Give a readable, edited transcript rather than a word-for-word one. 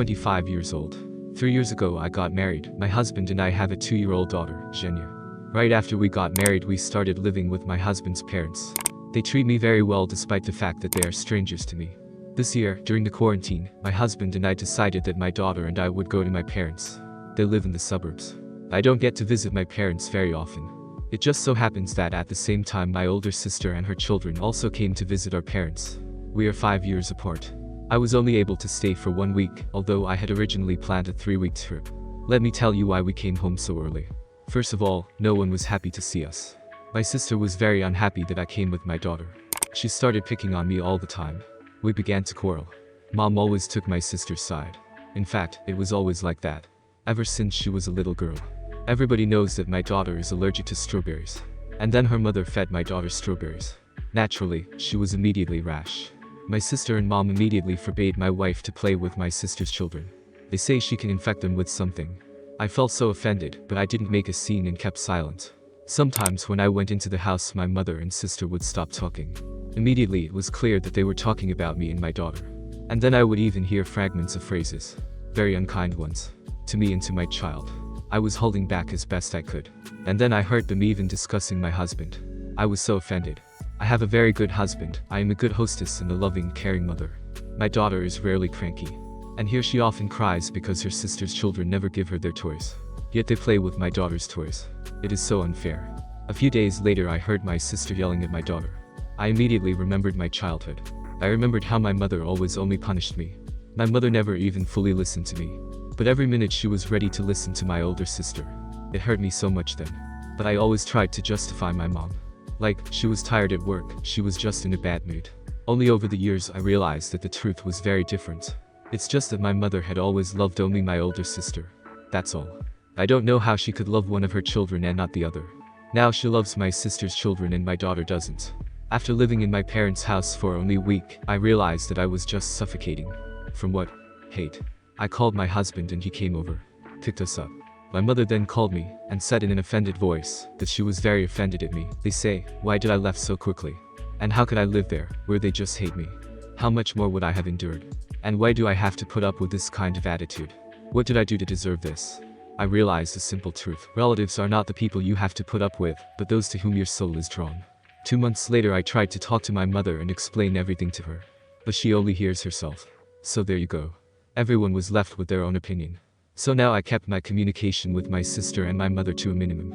25 years old. 3 years ago I got married. My husband and I have a 2-year-old daughter, Zhenya. Right after we got married we started living with my husband's parents. They treat me very well despite the fact that they are strangers to me. This year, during the quarantine, my husband and I decided that my daughter and I would go to my parents. They live in the suburbs. I don't get to visit my parents very often. It just so happens that at the same time my older sister and her children also came to visit our parents. We are 5 years apart. I was only able to stay for 1 week, although I had originally planned a 3-week trip. Let me tell you why we came home so early. First of all, no one was happy to see us. My sister was very unhappy that I came with my daughter. She started picking on me all the time. We began to quarrel. Mom always took my sister's side. In fact, it was always like that, ever since she was a little girl. Everybody knows that my daughter is allergic to strawberries. And then her mother fed my daughter strawberries. Naturally, she was immediately rash. My sister and mom immediately forbade my wife to play with my sister's children. They say she can infect them with something. I felt so offended, but I didn't make a scene and kept silent. Sometimes when I went into the house my mother and sister would stop talking. Immediately it was clear that they were talking about me and my daughter. And then I would even hear fragments of phrases. Very unkind ones. To me and to my child. I was holding back as best I could. And then I heard them even discussing my husband. I was so offended. I have a very good husband. I am a good hostess and a loving, caring mother. My daughter is rarely cranky. And here she often cries because her sister's children never give her their toys. Yet they play with my daughter's toys. It is so unfair. A few days later I heard my sister yelling at my daughter. I immediately remembered my childhood. I remembered how my mother always only punished me. My mother never even fully listened to me. But every minute she was ready to listen to my older sister. It hurt me so much then. But I always tried to justify my mom. Like, she was tired at work, she was just in a bad mood. Only over the years I realized that the truth was very different. It's just that my mother had always loved only my older sister. That's all. I don't know how she could love one of her children and not the other. Now she loves my sister's children and my daughter doesn't. After living in my parents' house for only a week, I realized that I was just suffocating. From what? Hate. I called my husband and he came over. Picked us up. My mother then called me, and said in an offended voice, that she was very offended at me. They say, why did I left so quickly? And how could I live there, where they just hate me? How much more would I have endured? And why do I have to put up with this kind of attitude? What did I do to deserve this? I realized a simple truth. Relatives are not the people you have to put up with, but those to whom your soul is drawn. 2 months later I tried to talk to my mother and explain everything to her. But she only hears herself. So there you go. Everyone was left with their own opinion. So now I kept my communication with my sister and my mother to a minimum.